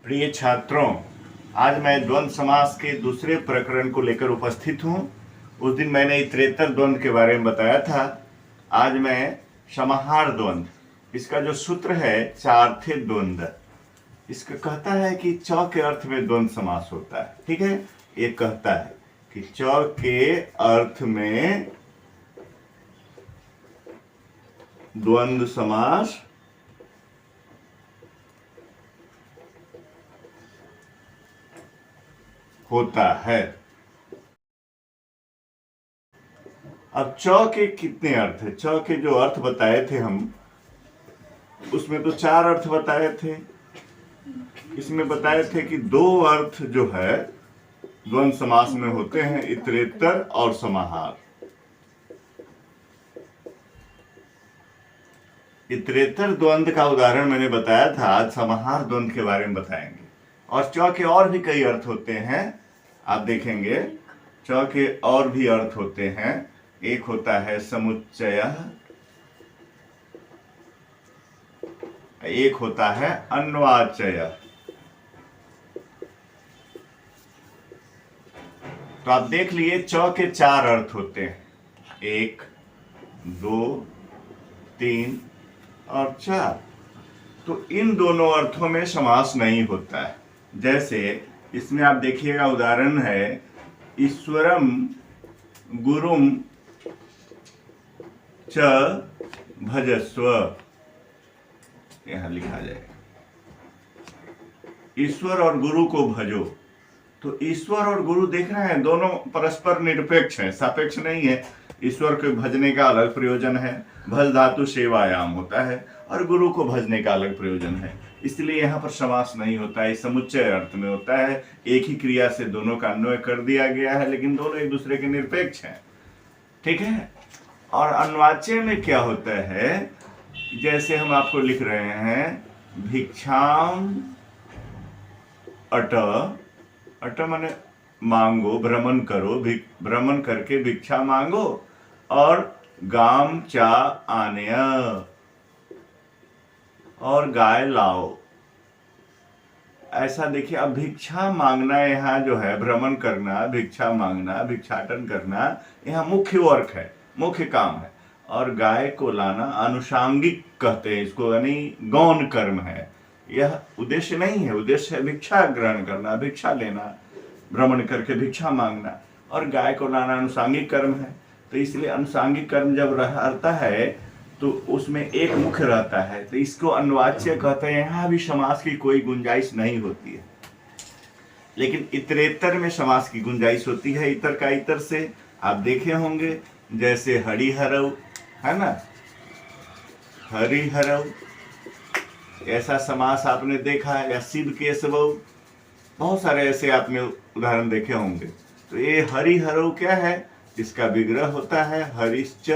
प्रिय छात्रों, आज मैं द्वंद्व समास के दूसरे प्रकरण को लेकर उपस्थित हूँ। उस दिन मैंने इतरेतर द्वंद्व के बारे में बताया था। आज मैं समाहार द्वंद्व, इसका जो सूत्र है चार्थे द्वंद्व, इसका कहता है कि च के अर्थ में द्वंद्व समास होता है। ठीक है, ये कहता है कि च के अर्थ में द्वंद्व समास होता है। अब च के कितने अर्थ है? च के जो अर्थ बताए थे हम, उसमें तो 4 अर्थ बताए थे। इसमें बताए थे कि 2 अर्थ जो है द्वंद्व समास में होते हैं, इतरेतर और समाहार। इतरेतर द्वंद्व का उदाहरण मैंने बताया था, आज समाहार द्वंद्व के बारे में बताएंगे। और च के और भी कई अर्थ होते हैं, आप देखेंगे च के और भी अर्थ होते हैं। एक होता है समुच्चय, एक होता है अन्वाचय। तो आप देख लिए च के 4 अर्थ होते हैं, 1, 2, 3 और 4। तो इन दोनों अर्थों में समास नहीं होता है। जैसे इसमें आप देखिएगा, उदाहरण है ईश्वरम गुरुम च भजस्व, यहां लिखा जाएगा ईश्वर और गुरु को भजो। तो ईश्वर और गुरु देखना है, दोनों परस्पर निरपेक्ष है, सापेक्ष नहीं है। ईश्वर को भजने का अलग प्रयोजन है, भज धातु सेवायाम होता है, और गुरु को भजने का अलग प्रयोजन है। इसलिए यहाँ पर समास नहीं होता है, समुच्चय अर्थ में होता है। एक ही क्रिया से दोनों का अन्वय कर दिया गया है, लेकिन दोनों एक दूसरे के निरपेक्ष हैं। ठीक है। और अन्वाच्य में क्या होता है, जैसे हम आपको लिख रहे हैं भिक्षाम अट, अट माने मांगो, भ्रमण करो, भ्रमण करके भिक्षा मांगो, और गाम चा आने, और गाय लाओ। ऐसा देखिए, अब भिक्षा मांगना यहाँ जो है, भ्रमण करना, भिक्षा मांगना, भिक्षाटन करना, यहाँ मुख्य वर्क है, मुख्य काम है। और गाय को लाना आनुषांगिक कहते हैं इसको, यानी गौण कर्म है। यह उद्देश्य नहीं है, उद्देश्य है भिक्षा ग्रहण करना, भिक्षा लेना, भ्रमण करके भिक्षा मांगना। और गाय को लाना अनुषांगिक कर्म है। तो इसलिए अनुषांगिक कर्म जब रहता है तो उसमें एक मुख्य रहता है, तो इसको अन्वाच्य कहते हैं। यहाँ भी समास की कोई गुंजाइश नहीं होती है, लेकिन इतरेतर में समास की गुंजाइश होती है। इतर का इतर से आप देखे होंगे, जैसे हरिहरव है ना, हरिहरव, ऐसा समास आपने देखा है, या शिव केशव, बहुत सारे ऐसे आपने उदाहरण देखे होंगे। तो ये हरिहरव क्या है, इसका विग्रह होता है हरिश्च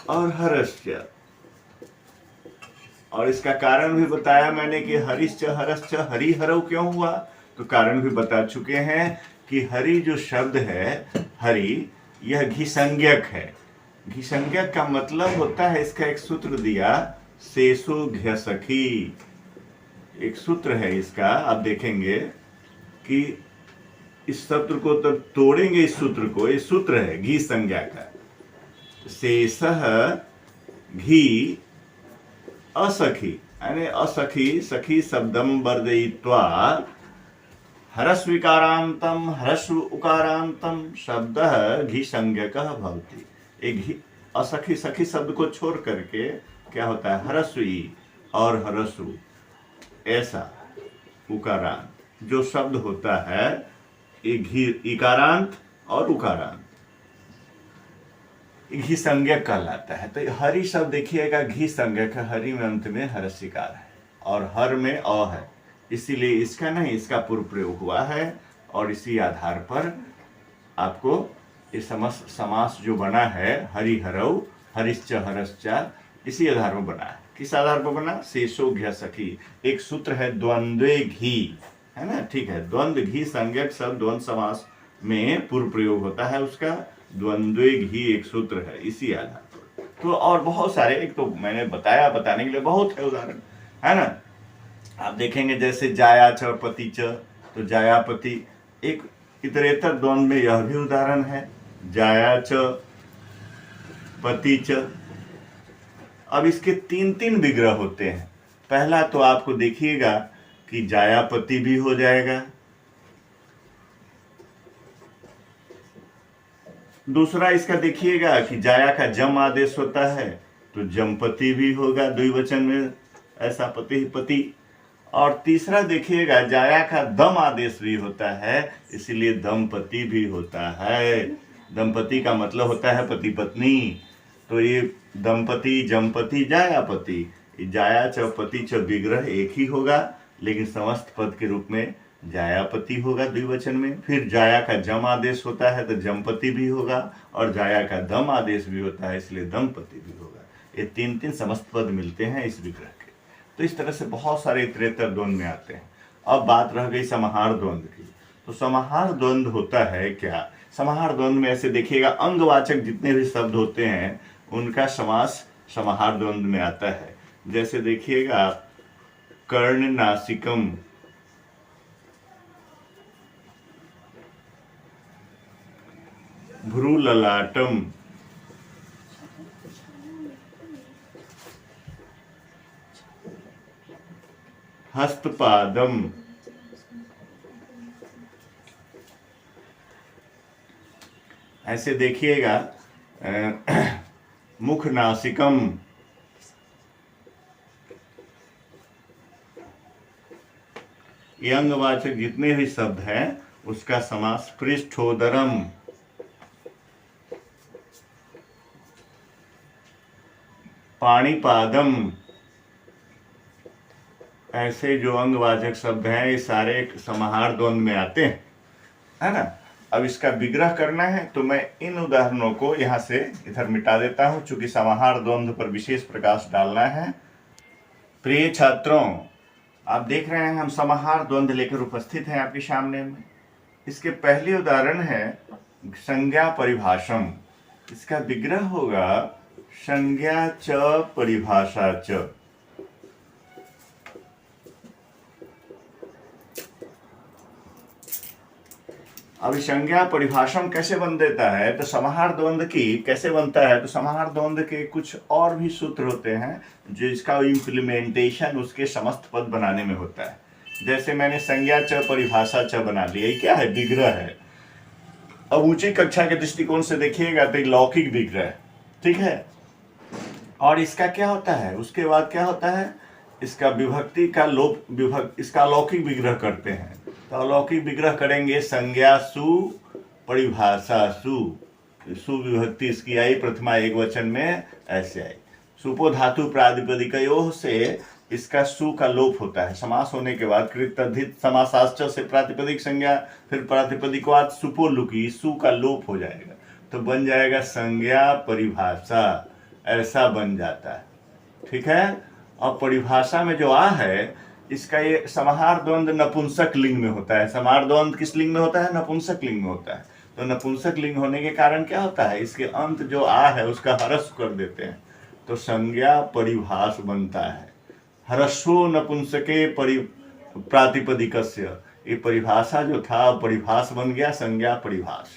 और हरश्च। और इसका कारण भी बताया मैंने कि हरिश्च हरश्च हरिहरव क्यों हुआ, तो कारण भी बता चुके हैं कि हरि जो शब्द है, हरि, यह घिसंज्ञक है। घिसंज्ञक का मतलब होता है, इसका एक सूत्र दिया, शेषो घ्यसखी, एक सूत्र है इसका। आप देखेंगे कि इस सूत्र को तब तोड़ेंगे, इस सूत्र को, ये सूत्र है घी संज्ञा का। शेषः घी असखी, यानी असखी, सखी शब्दम वर्जयित्वा हरस्विकारांतम हरस्व उकारांतम शब्द घी संज्ञकः भवति। एक घी असखी, सखी शब्द को छोड़ करके क्या होता है, हरस्वी और हरस्व, ऐसा उकारांत जो शब्द होता है, एक घी इकारांत और उकारांत, घी संज्ञक कहलाता है। तो हरि शब्द देखिएगा घी संज्ञक है, हरि में अंत में हरस्विकार है और हर में अ है, इसीलिए इसका नहीं, इसका पूर्व प्रयोग हुआ है। और इसी आधार पर आपको ये समास जो बना है, हरिहरव, हरिश्च हरश्च, इसी आधार पर बना है। किस आधार पर बना, शेषो घ्यसखी, एक सूत्र है द्वंद्वे घी, है ना। ठीक है, द्वंद्व घी संज्ञक शब्द द्वंद्व समास में पूर्व प्रयोग होता है, उसका द्वंद्वे घी एक सूत्र है, इसी आधार पर। तो और बहुत सारे, एक तो मैंने बताया, बताने के लिए बहुत है उदाहरण, है ना। आप देखेंगे जैसे जाया च पति च, तो जायापति एक इतरेतर द्वंद्व में यह भी उदाहरण है, जाया च पति च। अब इसके तीन तीन विग्रह होते हैं। पहला तो आपको देखिएगा कि जायापति भी हो जाएगा, दूसरा इसका देखिएगा कि जाया का जम आदेश होता है तो जमपति भी होगा द्विवचन में, ऐसा पति पति। और तीसरा देखिएगा जाया का दम आदेश भी होता है, इसीलिए दंपति भी होता है। दंपति का मतलब होता है पति पत्नी, तो ये दंपति जमपति जायापति, जाया च पति च विग्रह एक ही होगा, लेकिन समस्त पद के रूप में जायापति होगा द्विवचन में। फिर जाया का जम आदेश होता है तो जमपति भी होगा, और जाया का दम आदेश भी होता है इसलिए दंपति भी होगा। ये तीन तीन समस्त पद मिलते हैं इस विग्रह के। तो इस तरह से बहुत सारे इतरेतर द्वंद्व में आते हैं। अब बात रह गई समाहार द्वंद्व की। तो समाहार द्वंद्व होता है क्या? समाहार द्वंद्व में ऐसे देखिएगा अंगवाचक जितने भी शब्द होते हैं उनका समास समाहार द्वंद्व में आता है। जैसे देखिएगा कर्ण नासिकम, भ्रू ललाटम, हस्तपादम, ऐसे देखिएगा मुख नासिकम, ये अंगवाचक जितने भी शब्द हैं उसका समास पृष्ठोदरम, पाणिपादम। ऐसे जो अंगवाचक शब्द हैं ये सारे एक समाहार द्वंद्व में आते हैं, है ना। अब इसका विग्रह करना है तो मैं इन उदाहरणों को यहाँ से इधर मिटा देता हूं, चूंकि समाहार द्वंद्व पर विशेष प्रकाश डालना है। प्रिय छात्रों, आप देख रहे हैं हम समाहार द्वंद्व लेकर उपस्थित हैं आपके सामने में। इसके पहले उदाहरण है संज्ञा परिभाषम। इसका विग्रह होगा संज्ञा च परिभाषा च। अब संज्ञा परिभाषम कैसे बन देता है, तो समाहार द्वंद्व की कैसे बनता है, तो समाहार द्वंद्व के कुछ और भी सूत्र होते हैं जो इसका इम्प्लीमेंटेशन उसके समस्त पद बनाने में होता है। जैसे मैंने संज्ञा च परिभाषा च बना लिया, ये क्या है? विग्रह है। अब ऊंची कक्षा के दृष्टिकोण से देखिएगा तो लौकिक विग्रह, ठीक है। और इसका क्या होता है, उसके बाद क्या होता है, इसका विभक्ति का लोप इसका अलौकिक विग्रह करते हैं। तो अलौकिक विग्रह करेंगे संज्ञा सु परिभाषा सु, सु विभक्ति इसकी आई प्रथमा एक वचन में ऐसे आई। सुपो धातु प्रातिपदिकयोः से इसका सु का लोप होता है। समास होने के बाद कृतधित समासाश्च से प्रातिपदिक संज्ञा, फिर प्रातिपदिकवाद सुपो लुकी, सु का लोप हो जाएगा तो बन जाएगा संज्ञा परिभाषा, ऐसा बन जाता है, ठीक है। और परिभाषा में जो आ है इसका ये समाहार द्वंद्व नपुंसक लिंग में होता है। समाहार द्वंद्व किस लिंग में होता है? नपुंसक लिंग में होता है। तो नपुंसक लिंग होने के कारण क्या होता है, इसके अंत जो आ है उसका ह्रस्व कर देते हैं तो संज्ञा परिभाष बनता है। ह्रस्वो नपुंसके प्रातिपदिकस्य, ये परिभाषा जो था परिभाष बन गया संज्ञा परिभाष।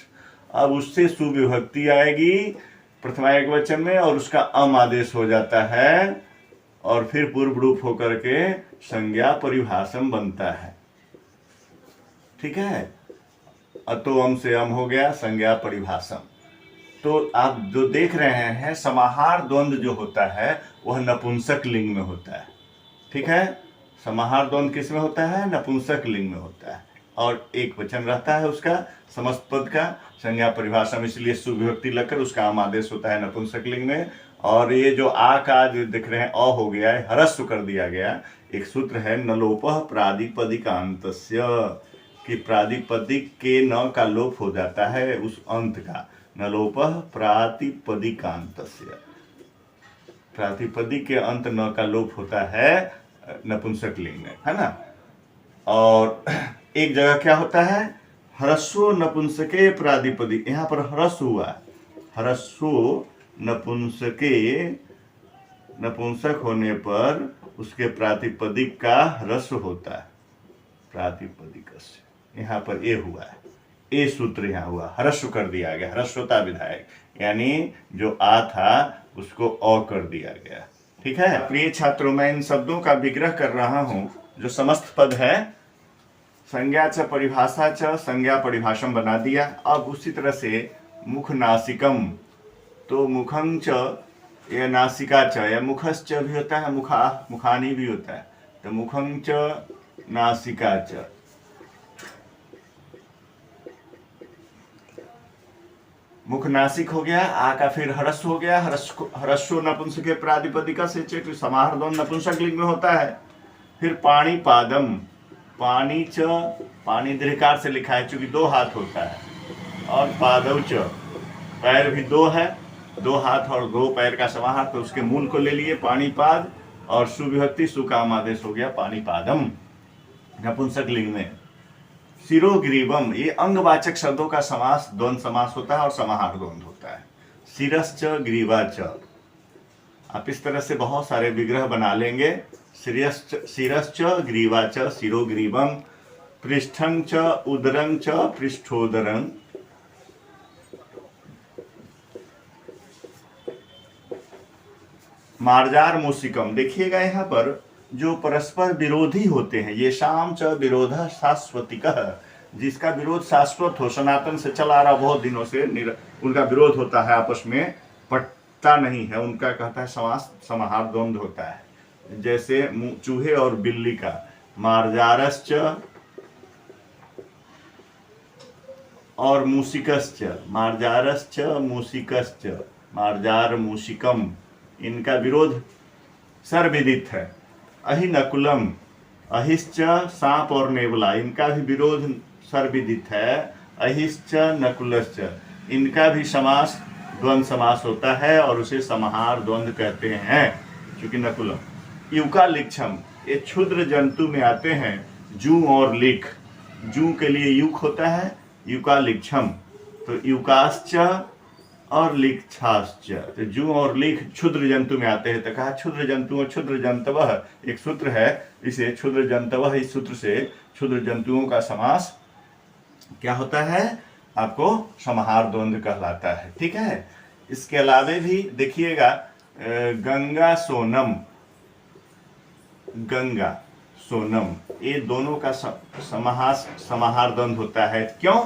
अब उससे सुविभक्ति आएगी प्रथमा एक वचन में और उसका अम आदेश हो जाता है और फिर पूर्व रूप होकर के संज्ञा परिभाषम बनता है, ठीक है। अतो अम से अम हो गया संज्ञा परिभाषम। तो आप जो देख रहे हैं समाहार द्वंद्व जो होता है वह नपुंसक लिंग में होता है, ठीक है। समाहार द्वंद्व किस में होता है? नपुंसक लिंग में होता है और एक वचन रहता है उसका समस्त पद का संज्ञा परिभाषा में, इसलिए सुविभक्ति लगकर उसका आम आदेश होता है नपुंसक लिंग में। और ये जो आ का जो दिख रहे हैं अ हो गया है, ह्रस्व कर दिया गया। एक सूत्र है नलोपः प्रादिपदिकान्तस्य, कि प्रादिपदिक के न का लोप हो जाता है उस अंत का, नलोपः प्रातिपदिकान्तस्य, प्रातिपदिक के अंत न का लोप होता है नपुंसक लिंग में, है ना। और एक जगह क्या होता है, ह्रस्व नपुंसके प्रादिपदिक, यहाँ पर ह्रस्व हुआ, ह्रस्व नपुंसके, नपुंसक होने पर उसके प्रातिपदिक का ह्रस्व होता है, प्रातिपदिक से। यहाँ पर ए हुआ है, ए सूत्र यहाँ हुआ, ह्रस्व कर दिया गया, ह्रस्वता विधायक, यानी जो आ था उसको अ कर दिया गया। ठीक है प्रिय छात्रों, मैं इन शब्दों का विग्रह कर रहा हूं। जो समस्त पद है, संज्ञा च परिभाषा च, संज्ञा परिभाषम बना दिया। अब उसी तरह से मुख नासिकम, तो मुखं च या नासिका च या मुखश्च भी होता है, मुखानी भी होता है, तो मुखं च नासिका च। मुख नासिक हो गया, आ का फिर ह्रस्व हो गया, ह्रस्व नपुंसक प्रातिपदिक से चेत समाहार द्वंद्व नपुंसक लिंग में होता है। फिर पाणी पादम, पानी च, पानी दीर्घकार से लिखा है चूंकि 2 हाथ होता है, और पादव च, पैर भी 2 है, 2 हाथ और 2 पैर का समाहार, तो उसके मूल को ले लिए पाणीपाद, और सुविभक्ति सुकाम आदेश हो गया पाणीपादम नपुंसक लिंग में। शिरोग्रीवम, ये अंगवाचक शब्दों का समास द्वंद्व समास होता है और समाहार द्वंद्व होता है। शिरश्च ग्रीवाच, आप इस तरह से बहुत सारे विग्रह बना लेंगे। शिरश्च ग्रीवाच शिरोग्रीवम, पृष्ठं च उदरं च पृष्ठोदरं, मार्जार मूसिकम। देखिएगा यहाँ पर जो परस्पर विरोधी होते हैं, ये शाम च विरोध शाश्वतिकः, जिसका विरोध शाश्वत हो, सनातन से चला रहा बहुत दिनों से, उनका विरोध होता है, आपस में पटता नहीं है, उनका कहता है समास समाहार द्वंद्व होता है। जैसे चूहे और बिल्ली का, मार्जारश्च और मूसिकश्च, मार्जारश्च मूसिकश्च, मार्जार मूसिकम, इनका विरोध सर्वविदित है। अहिनकुलम, अहिश्च सांप और नेवला, इनका भी विरोध सर्वविदित है। अहिश्च नकुलश्च, इनका भी समास द्वंद्व समास होता है और उसे समाहार द्वंद्व कहते हैं, क्योंकि नकुलम। युकालिक्षम, ये क्षुद्र जंतु में आते हैं, जू और लिख, जू के लिए युक होता है, युकालिक्षम, तो युकाश्च और लिक्षाश्च, तो जू और लिख क्षुद्र जंतु में आते हैं, तो कहा क्षुद्र जंतुओं क्षुद्र जंतवः, एक सूत्र है, इसे क्षुद्र जंतवः, इस सूत्र से क्षुद्र जंतुओं का समास क्या होता है, आपको समाहार द्वंद्व कहलाता है। ठीक है, इसके अलावे भी देखिएगा गंगा सोनम, गंगा सोनम, ये दोनों का समाहार द्वंद्व होता है। क्यों?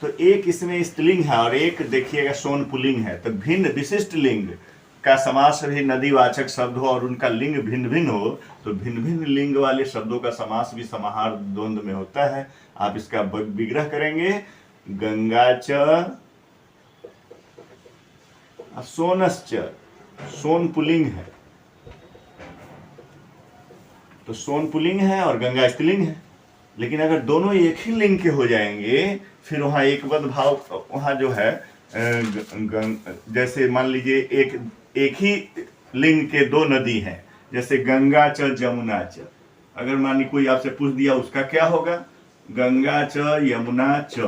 तो एक इसमें स्त्रीलिंग है और एक देखिएगा सोन पुल्लिंग है, तो भिन्न विशिष्ट लिंग का समास भी नदीवाचक शब्द हो और उनका लिंग भिन्न भिन्न हो, तो भिन्न भिन्न लिंग वाले शब्दों का समास भी समाहार द्वंद्व में होता है। आप इसका विग्रह करेंगे, गंगा च सोनश्च, सोन पुल्लिंग है, तो सोन पुल्लिंग है और गंगा स्त्रीलिंग है, लेकिन अगर दोनों एक ही लिंग के हो जाएंगे, फिर वहाँ एक पद भाव, वहाँ जो है जैसे मान लीजिए एक ही लिंग के 2 नदी हैं, जैसे गंगा च जमुना च, अगर मान ली कोई आपसे पूछ दिया उसका क्या होगा, गंगा च यमुना च,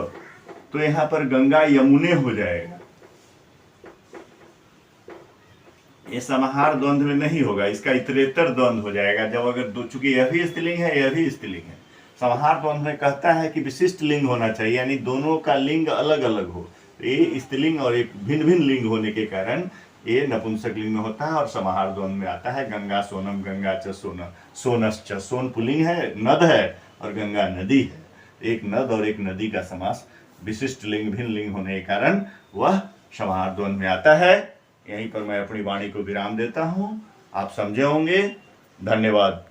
तो यहाँ पर गंगा यमुने हो जाएगा, ये समाहार द्वंद्व में नहीं होगा, इसका इतरेतर द्वंद्व हो जाएगा। जब अगर चूंकि यह भी स्त्रीलिंग है यह भी स्त्रीलिंग है, समाहार द्वंद्व में कहता है कि विशिष्ट लिंग होना चाहिए, यानी दोनों का लिंग अलग अलग हो, ये स्त्रीलिंग और एक भिन्न भिन्न लिंग होने के कारण ये नपुंसक लिंग में होता है और समाहार द्वंद्व में आता है। गंगा सोनम, गंगा च सोनम, सोनश्च, सोन पुल्लिंग है, नद है, और गंगा नदी है, एक नद और एक नदी का समास विशिष्ट लिंग भिन्न लिंग होने के कारण वह समाहार द्वंद्व में आता है। यहीं पर मैं अपनी वाणी को विराम देता हूँ, आप समझे होंगे। धन्यवाद।